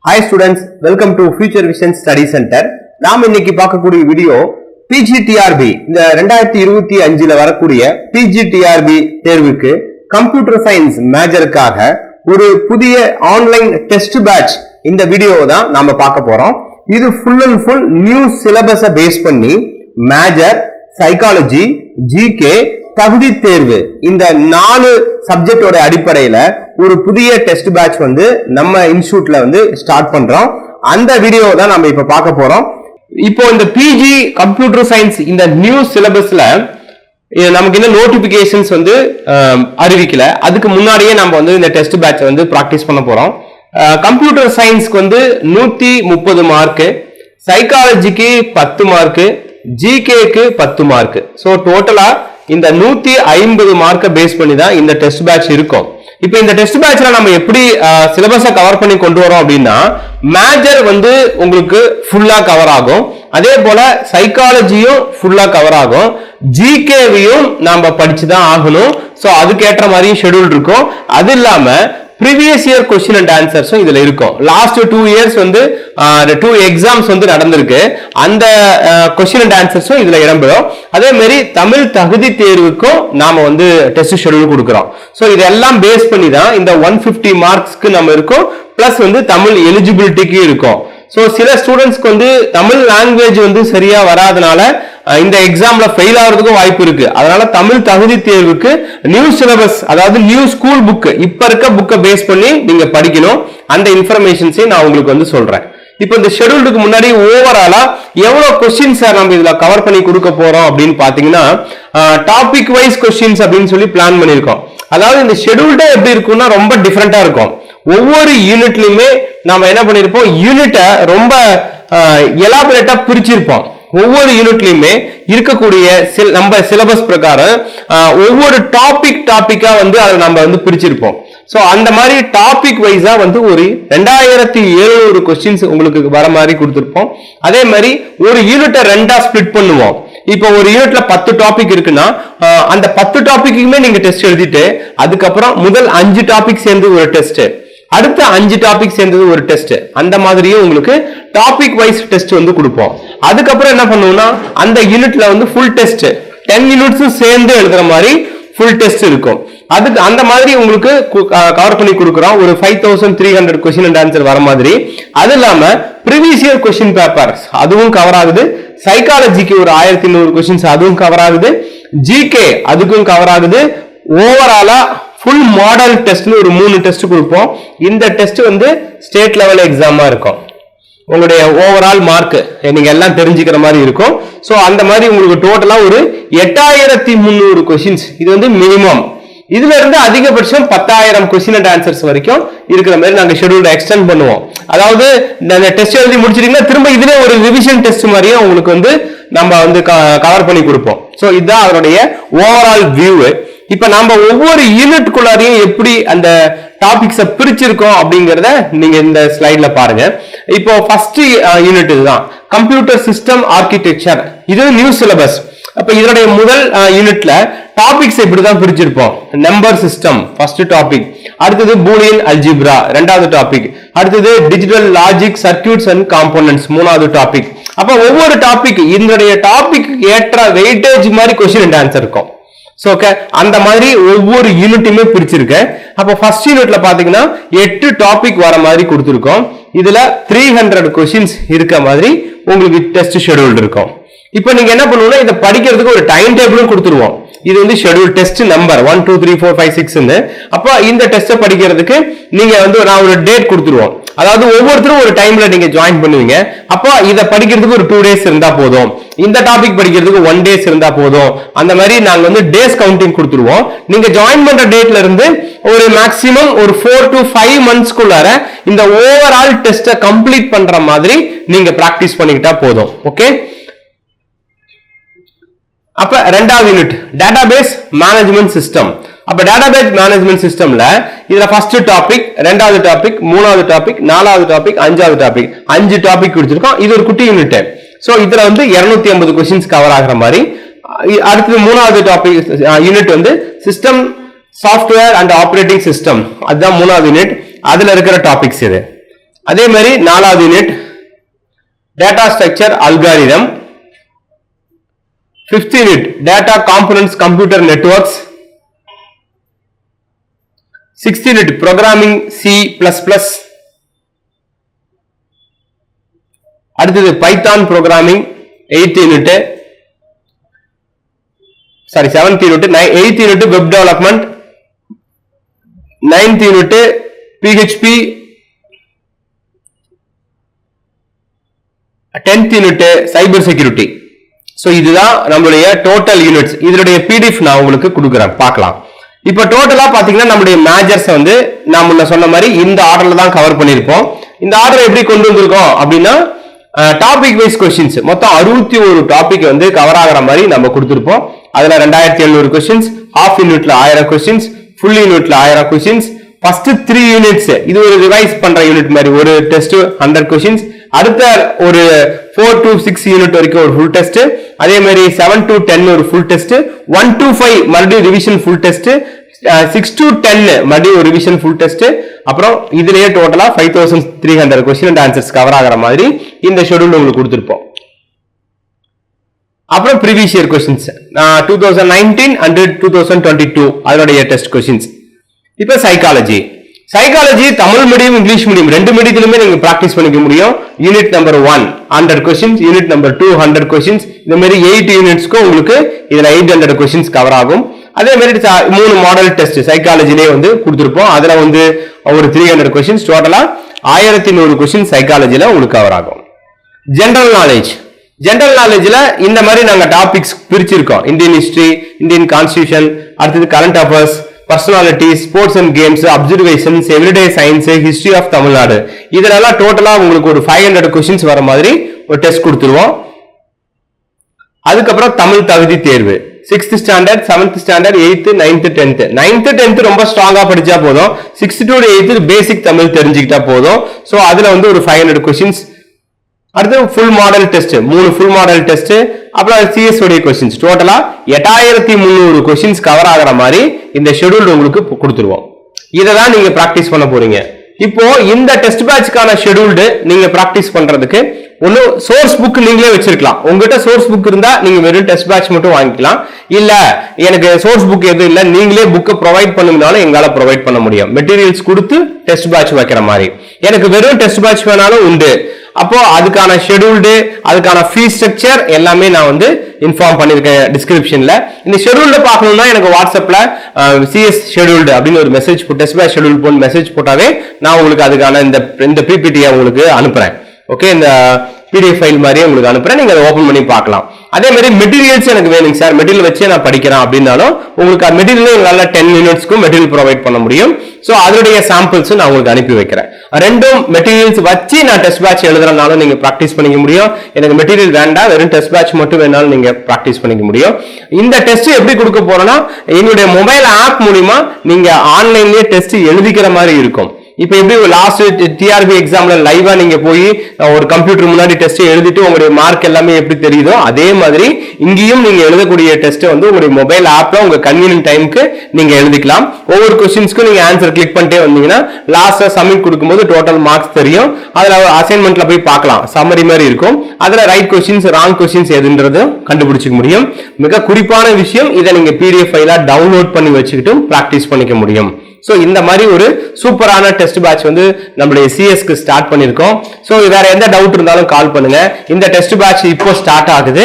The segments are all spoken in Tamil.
Hi students, welcome to Future Vision Study Center. நாம் இன்னைக்கு பார்க்கக்கூடிய வீடியோ PGTRB இந்த 2025ல வரக்கூடிய PGTRB தேர்வுக்கு கம்ப்யூட்டர் சயின்ஸ் மேஜருக்காக ஒரு புதிய ஆன்லைன் டெஸ்ட் பேட்ச் இந்த வீடியோவை தான் நாம பார்க்க போறோம். இது ஃபுல் அண்ட் ஃபுல் நியூ சிலபஸை பேஸ் பண்ணி மேஜர், சைக்காலஜி, ஜிகே, தகுதி தேர்வு இந்த 4 சப்ஜெக்டோட அடிப்படையில ஒரு புதிய டெஸ்ட் பேட்ச் வந்து நம்ம இன்ஸ்டிடியூட்ல வந்து ஸ்டார்ட் பண்றோம். அந்த வீடியோ தான் நம்ம இப்ப பார்க்க போறோம். இப்போ இந்த பிஜி கம்ப்யூட்டர் சயின்ஸ் இந்த நியூ சிலபஸ்ல நமக்கு இன்னும் நோட்டிபிகேஷன்ஸ் வந்து அறிவிக்கல. அதுக்கு முன்னாடியே நம்ம வந்து இந்த டெஸ்ட் பேட்ச் வந்து பிராக்டிஸ் பண்ண போறோம். கம்ப்யூட்டர் சயின்ஸ்க்கு வந்து 130 மார்க், சைக்காலஜிக்கு 10 மார்க், ஜிகேக்கு 10 மார்க். ஸோ டோட்டலா இந்த 150 மார்க்கை பேஸ் பண்ணி தான் இந்த டெஸ்ட் பேட்ச் இருக்கும். இப்போ இந்த டெஸ்ட் பேட்ச்ல நம்ம எப்படி சிலபஸை கவர் பண்ணி கொண்டு வரோம் அப்படின்னா, மேஜர் வந்து உங்களுக்கு ஃபுல்லா கவர் ஆகும், அதே போல சைக்காலஜியும் ஃபுல்லா கவர் ஆகும், ஜிகேவையும் நாம படிச்சுதான் ஆகணும். ஸோ அதுக்கேற்ற மாதிரி ஷெட்யூல் இருக்கும். அது இல்லாம ப்ரீவியஸ் இயர் கொஸ்டின் அண்ட் ஆன்சர்ஸும் இதுல இருக்கும். லாஸ்ட் 2 இயர்ஸ் வந்து 2 எக்ஸாம்ஸ் வந்து நடந்திருக்கு. அந்த கொஸ்டின் அண்ட் ஆன்சர்ஸும் இதுல இடம்பெறும். அதே மாதிரி தமிழ் தகுதி தேர்வுக்கும் நாம வந்து டெஸ்ட் ஷெட்யூல் கொடுக்கிறோம். ஸோ இதெல்லாம் பேஸ் பண்ணி தான் இந்த 150 மார்க்ஸ்க்கு நம்ம இருக்கும், பிளஸ் வந்து தமிழ் எலிஜிபிலிட்டிக்கு இருக்கும். ஸோ சில ஸ்டூடெண்ட்ஸ்க்கு வந்து தமிழ் லாங்குவேஜ் வந்து சரியா வராதனால இந்த எக்ஸாம்ல ஃபெயில் ஆகிறதுக்கும் வாய்ப்பு இருக்கு. அதனால தமிழ் தகுதி தேர்வுக்கு நியூ சிலபஸ், அதாவது நியூ ஸ்கூல் புக், இப்ப இருக்க புக்கை பேஸ் பண்ணி நீங்க படிக்கணும். அந்த இன்ஃபர்மேஷன்ஸை நான் உங்களுக்கு வந்து சொல்றேன். இப்போ இந்த ஷெட்யூலுக்கு முன்னாடி ஓவராலா எவ்வளவு கொஸ்டின்ஸ் நம்ம இதுல கவர் பண்ணி கொடுக்க போறோம் அப்படின்னு பாத்தீங்கன்னா, டாபிக் வைஸ் கொஸ்டின்ஸ் அப்படின்னு சொல்லி பிளான் பண்ணிருக்கோம். அதாவது இந்த ஷெட்யூல்டே எப்படி இருக்கும்னா ரொம்ப டிஃபரெண்டா இருக்கும். ஒவ்வொரு யூனிட்லயுமே நாம என்ன பண்ணிருப்போம், யூனிட்டை ரொம்ப எலாபரேட்டா பிரிச்சிருப்போம். ஒவ்வொரு யூனிட்லயுமே இருக்கக்கூடிய நம்ம சிலபஸ் பிரகாரம் ஒவ்வொரு டாபிக்கா வந்து அதை நம்ம வந்து பிரிச்சிருப்போம். சோ அந்த மாதிரி டாபிக் வைஸா வந்து ஒரு 2700 கொஸ்டின்ஸ் உங்களுக்கு வர மாதிரி கொடுத்திருப்போம். அதே மாதிரி ஒரு யூனிட்டை 2ஆ ஸ்பிளிட் பண்ணுவோம். இப்போ ஒரு யூனிட்ல 10 டாபிக் இருக்குன்னா அந்த 10 டாபிக்குமே நீங்க டெஸ்ட் எழுதிட்டு அதுக்கப்புறம் முதல் 5 டாபிக் சேர்ந்து ஒரு டெஸ்ட், அடுத்த 5 டாபிக் சேர்ந்தது ஒரு டெஸ்ட், அந்த மாதிரியே உங்களுக்கு டாபிக் வைஸ் டெஸ்ட் வந்து கொடுப்போம். அதுக்கப்புறம் என்ன பண்ணுவோம்னா, அந்த யூனிட்ல வந்து ஃபுல் டெஸ்ட் 10 யூனிட்ஸும் சேர்ந்து எழுதுற மாதிரி ஃபுல் டெஸ்ட் இருக்கும். அதுக்கு அந்த மாதிரி உங்களுக்கு கவர் பண்ணி கொடுக்குறோம். ஒரு 5300 கொஸ்டின் அண்ட் ஆன்சர் வர மாதிரி. அது இல்லாம ப்ரீவியஸ் இயர் கொஸ்டின் பேப்பர்ஸ் அதுவும் கவர் ஆகுது. சைக்காலஜிக்கு ஒரு 1100 கொஸ்டின்ஸ் அதுவும் கவர் ஆகுது. ஜிகே அதுக்கும் கவர் ஆகுது. ஓவராலா ஃபுல் மாடல் டெஸ்ட்னு ஒரு 3 டெஸ்ட் கொடுப்போம். இந்த டெஸ்ட் வந்து ஸ்டேட் லெவல் எக்ஸாமா இருக்கும். உங்களுடைய ஓவரால் மார்க் நீங்க எல்லாம் தெரிஞ்சுக்கிற மாதிரி இருக்கும். சோ அந்த மாதிரி உங்களுக்கு டோட்டலா ஒரு 8300 கொஸ்டின்ஸ் இது வந்து மினிமம். இதுல இருந்து அதிகபட்சம் 10,000 கொஸ்டின் அண்ட் ஆன்சர்ஸ் வரைக்கும் இருக்கிற மாதிரி நாங்க ஷெட்யூல் எக்ஸ்டெண்ட் பண்ணுவோம். அதாவது இந்த டெஸ்ட் எழுதி முடிச்சிட்டீங்கன்னா திரும்ப இதுல ஒரு ரிவிஷன் டெஸ்ட் மாதிரியும் உங்களுக்கு வந்து நம்ம வந்து கவர் பண்ணி கொடுப்போம். சோ இதுதான் அதனுடைய ஓவரால் வியூ. இப்ப நம்ம ஒவ்வொரு யூனிட்குள்ளாரையும் எப்படி அந்த டாபிக்ஸை பிரிச்சிருக்கோம் அப்படிங்கறத நீங்க இந்த ஸ்லைட்ல பாருங்க. இப்போ ஃபர்ஸ்ட் யூனிட் இதுதான், கம்ப்யூட்டர் சிஸ்டம் ஆர்கிடெக்சர். இது நியூ சிலபஸ். அப்ப இதனுடைய முதல் யூனிட்ல டாபிக்ஸ் இப்படிதான் பிரிச்சிருப்போம். நம்பர் சிஸ்டம் ஃபர்ஸ்ட் டாபிக், அடுத்தது பூலியன் அல்ஜிப்ரா இரண்டாவது டாபிக், அடுத்தது digital logic circuits and components மூணாவது டாபிக். அப்ப ஒவ்வொரு டாபிக் இதனுடைய டாபிக் ஏற்ற வெயிட்டேஜ் மாதிரி கொஸ்டின் அண்ட் ஆன்சர் இருக்கும். அந்த மாதிரி ஒவ்வொரு யூனிட்டுமே பிரிச்சிருக்கேன். அப்ப ஃபர்ஸ்ட் யூனிட்ல பாத்தீங்கன்னா 8 டாபிக் வர மாதிரி கொடுத்திருக்கோம். இதுல 300 கொஸ்டின்ஸ் இருக்க மாதிரி உங்களுக்கு டெஸ்ட் ஷெட்யூல் இருக்கும். இப்போ நீங்க என்ன பண்ணுவோம்னா, இதை படிக்கிறதுக்கு ஒரு டைம் டேபிளும் கொடுத்துருவோம். இது வந்து ஷெட்யூல் டெஸ்ட் நம்பர் 1 2 3 4 5 6. அப்ப இந்த டெஸ்ட்டை படிக்கிறதுக்கு நீங்க வந்து நான் ஒரு டேட் கொடுத்துருவோம். அதாவது ஒவ்வொருத்தரும் ஒரு டைம்ல நீங்க ஜாயின் பண்ணுவீங்க. அப்போ இதை படிக்கிறதுக்கு ஒரு 2 டேஸ் இருந்தா போதும், இந்த டாபிக் படிக்கிறதுக்கு 1 டேஸ் இருந்தா போதும். அந்த மாதிரி நாங்க வந்து டேஸ் கவுண்டிங் கொடுத்துருவோம். நீங்க ஜாயின் பண்ற டேட்ல இருந்து ஒரு மேக்ஸிமம் ஒரு 4 to 5 மந்த்ஸ்க்குள்ளார இந்த ஓவரால் டெஸ்ட்டை கம்ப்ளீட் பண்ற மாதிரி நீங்க பிராக்டிஸ் பண்ணிக்கிட்டா போதும். ஓகே. அப்ப ரெண்டாவது யூனிட் டேட்டாபேஸ் மேனேஜ்மெண்ட் சிஸ்டம். அப்ப டேட்டாபேஸ் மேனேஜ்மெண்ட் சிஸ்டம்ல இதுல ஃபர்ஸ்ட் டாபிக், ரெண்டாவது டாபிக், மூணாவது டாபிக், நாலாவது டாபிக், அஞ்சாவது டாபிக், 5 டாபிக் கொடுத்திருக்கோம். இது ஒரு குட்டி யூனிட். சோ இதுல வந்து 250 கொஸ்டின்ஸ் கவர் ஆகிற மாதிரி. அடுத்து மூணாவது டாபிக் யூனிட் வந்து system software and operating system, அதுதான் மூணாவது யூனிட். அதுல இருக்கிற டாபிக்ஸ் இது. அதே மாதிரி 4வது unit data structure algorithm. 5th unit data components computer networks. 6th unit programming C++. அடுத்தது Python programming 8th unit. 7th unit. 8th unit web development. 9th unit PHP. 10th unit cyber security. So இதுதான் நம்மளுடைய டோட்டல் யூனிட்ஸ். இதனுடைய PDF நான் உங்களுக்கு கொடுக்குறேன், பார்க்கலாம். இப்போ டோட்டலா பாத்தீங்கன்னா நம்மளுடைய மேஜர்ஸ் வந்து நான் முன்ன சொன்ன மாதிரி இந்த ஆர்டர்ல தான் கவர் பண்ணிருப்போம். இந்த ஆர்டர் எப்படி கொண்டு வந்திருக்கோம் அப்படின்னா டாபிக் வைஸ் கொஸ்டின்ஸ் மொத்தம் 61 டாபிக் வந்து கவர் ஆகிற மாதிரி நம்ம கொடுத்திருப்போம். அதுல 2700 கொஸ்டின்ஸ், ஹாஃப் யூனிட்ல 1000 கொஸ்டின்ஸ், ஃபுல் யூனிட்ல 1000 கொஸ்டின்ஸ். ஃபர்ஸ்ட் 3 யூனிட்ஸ் இது ஒரு ரிவைஸ் பண்ற யூனிட் மாதிரி ஒரு டெஸ்ட் 100 கொஸ்டின்ஸ். அடுத்த ஒரு 4 to 6 யூனிட் வரைக்கும் ஒரு ஃபுல் டெஸ்ட். அதே மாதிரி 7 to 10 ஒரு ஃபுல் டெஸ்ட். 1 to 5 மறுபடியும் ரிவிஷன் ஃபுல் டெஸ்ட். 6 to 10 மறுபடியும் ஒரு ரிவிஷன் ஃபுல் டெஸ்ட். அப்புறம் இதுலயே டோட்டலா 5300 கொஸ்டின் அண்ட் ஆன்சர்ஸ் கவர் ஆகிற மாதிரி இந்த ஷெட்யூல் உங்களுக்கு கொடுத்திருப்போம். அப்புறம் ப்ரீவியஸ் இயர் கொஸ்டின்ஸ் 2019 and 2022 அதனுடைய டெஸ்ட் கொஸ்டின்ஸ். இப்போ psychology Tamil medium English medium ரெண்டு மீடியத்திலுமே நீங்க பிராக்டிஸ் பண்ணிக்க முடியும். Unit number 1 100 questions, unit number 2 100 questions. இந்த மாதிரி 8 யூனிட்ஸ்க்கு உங்களுக்கு இதுல 800 கொஸ்டின்ஸ் கவர் ஆகும். அதே மாதிரி 3 மாடல் டெஸ்ட் சைக்காலஜிலே வந்து கொடுத்திருப்போம். அதுல வந்து ஒரு 300 கொஸ்டின்ஸ், டோட்டலா 1100 கொஸ்டின்ஸ் சைக்காலஜில உங்களுக்கு கவர் ஆகும். ஜெனரல் நாலேஜ்ல இந்த மாதிரி நாங்க டாபிக்ஸ் பிரிச்சிருக்கோம். இந்தியன் ஹிஸ்டரி, இந்தியன் கான்ஸ்டிடியூஷன், அடுத்தது current affairs, personality, sports and games, observations, everyday science, history of Tamil Nadu. இதெல்லாம் டோட்டலா உங்களுக்கு ஒரு 500 கொஸ்டின்ஸ் வர மாதிரி ஒரு டெஸ்ட் கொடுத்துருவோம். அதுக்கப்புறம் தமிழ் தகுதி தேர்வு 6th standard, 7th standard, 8th, 9th, 10th. 9th, 10th ரொம்ப ஸ்ட்ராங்கா படிச்சா போதும். 6th to 8th பேசிக் தமிழ் தெரிஞ்சுக்கிட்டா போதும். சோ அதுல வந்து ஒரு 500 கொஸ்டின்ஸ். அடுத்து full model test 3 full model test. அப்புறம் CS உடைய கொஸ்டின்ஸ் டோட்டலா 8300 கொஸ்டின்ஸ் கவர் ஆகிற மாதிரி இந்த ஷெட்யூல் உங்களுக்கு கொடுத்துருவோம். இததான் நீங்க பிராக்டிஸ் பண்ண போறீங்க. இப்போ இந்த டெஸ்ட் பேட்ச்க்கான ஷெட்யூல்டு நீங்க பிராக்டிஸ் பண்றதுக்கு ஒன்னு சோர்ஸ் புக் நீங்களே வச்சிருக்கலாம். உங்ககிட்ட சோர்ஸ் புக் இருந்தா நீங்க வெறும் டெஸ்ட் பேட்ச் மட்டும் வாங்கிக்கலாம். இல்ல எனக்கு சோர்ஸ் புக் எதுவும் இல்ல, நீங்களே புக்கை ப்ரொவைட் பண்ணுங்கனாலும் எங்களால ப்ரொவைட் பண்ண முடியும். மெட்டீரியல்ஸ் கொடுத்து டெஸ்ட் பேட்ச் வைக்கிற மாதிரி. எனக்கு வெறும் டெஸ்ட் பேட்ச் வேணாலும் உண்டு. அப்போ அதுக்கான ஷெட்யூல்டு, அதுக்கான ஃபீஸ் ஸ்ட்ரக்சர் எல்லாமே நான் வந்து இன்ஃபார்ம் பண்ணிருக்கேன் டிஸ்கிரிப்ஷன்ல. இந்த ஷெட்யூல்ட பார்க்கணும்னா எனக்கு வாட்ஸ்அப்ல CS ஷெட்யூல்டு அப்படின்னு ஒரு message test batch schedule phone message போட்டாவே நான் உங்களுக்கு அதுக்கான இந்த PPT உங்களுக்கு அனுப்புறேன். ஓகே, இந்த PDF ஃபைல் மாதிரியே உங்களுக்கு அனுப்புறேன். நீங்க அதை ஓபன் பண்ணி பார்க்கலாம். அதே மாதிரி மெட்டீரியல்ஸ் எனக்கு வேணுங்க சார், மெட்டீரியல் வச்சு நான் படிக்கிறேன் அப்படின்னாலும் உங்களுக்கு மெட்டீரியல் எங்களால 10 யூனிட்ஸ்க்கும் மெட்டீரியல் ப்ரொவைட் பண்ண முடியும். சோ அதனுடைய சாம்பிள்ஸ் நான் உங்களுக்கு அனுப்பி வைக்கிறேன். ரெண்டும் மெட்டீரியல்ஸ் வச்சு நான் டெஸ்ட் பேட்ச் எழுதுறதுனாலும் நீங்க பிராக்டிஸ் பண்ணிக்க முடியும். எனக்கு மெட்டீரியல் வேண்டாம், வெறும் டெஸ்ட் பேட்ச் மட்டும் வேணாலும் நீங்க பிராக்டிஸ் பண்ணிக்க முடியும். இந்த டெஸ்ட் எப்படி கொடுக்க போறோம்னா என்னுடைய மொபைல் ஆப் மூலமா நீங்க ஆன்லைன்லயே டெஸ்ட் எழுதிக்கிற மாதிரி இருக்கும். இப்போ எப்படி லாஸ்ட் TRB எக்ஸாம்ல லைவா நீங்க போய் ஒரு கம்ப்யூட்டர் முன்னாடி டெஸ்ட் எழுதிட்டு உங்களுடைய மார்க் எல்லாமே எப்படி தெரியுதோ அதே மாதிரி இங்கேயும் நீங்க எழுதக்கூடிய டெஸ்ட் வந்து உங்களுடைய மொபைல் ஆப்ல உங்க கன்வீனியன்ட் டைமுக்கு நீங்க எழுதிக்கலாம். ஒவ்வொரு கொஸ்டின்ஸ்க்கும் நீங்க ஆன்சர் கிளிக் பண்ணிட்டே வந்தீங்கன்னா லாஸ்டா சப்மிட் கொடுக்கும்போது டோட்டல் மார்க்ஸ் தெரியும். அதுல அசைன்மெண்ட்ல போய் பார்க்கலாம், சம்மரி மாதிரி இருக்கும். அதுல ரைட் கொஸ்டின்ஸ் ராங் கொஸ்டின்ஸ் எதுன்றது கண்டுபிடிச்சிக்க முடியும். மிக குறிப்பான விஷயம், இதை நீங்க PDF ஃபைலா டவுன்லோட் பண்ணி வச்சுக்கிட்டும் பிராக்டிஸ் பண்ணிக்க முடியும். சோ இந்த மாதிரி ஒரு சூப்பரான டெஸ்ட் பேட்ச் வந்து நம்மளுடைய CSக்கு ஸ்டார்ட் பண்ணிருக்கோம். சோ வேற எந்த டவுட் இருந்தாலும் கால் பண்ணுங்க. இந்த டெஸ்ட் பேட்ச் இப்போ ஸ்டார்ட் ஆகுது.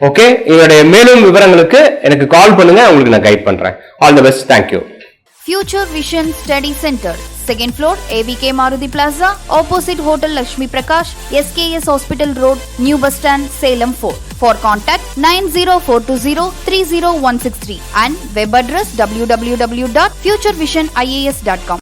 ஓகே, இதோட மேலும் விவரங்களுக்கு எனக்கு கால் பண்ணுங்க, உங்களுக்கு நான் கைட் பண்றேன். All the best. Thank you. Future Vision Study Center, 2nd floor, ABK Maruti Plaza, opposite Hotel Lakshmi Prakash, SKS Hospital Road, New Bus Stand, Salem 4. For contact 90420 30163 and web address www.futurevision.ias.com.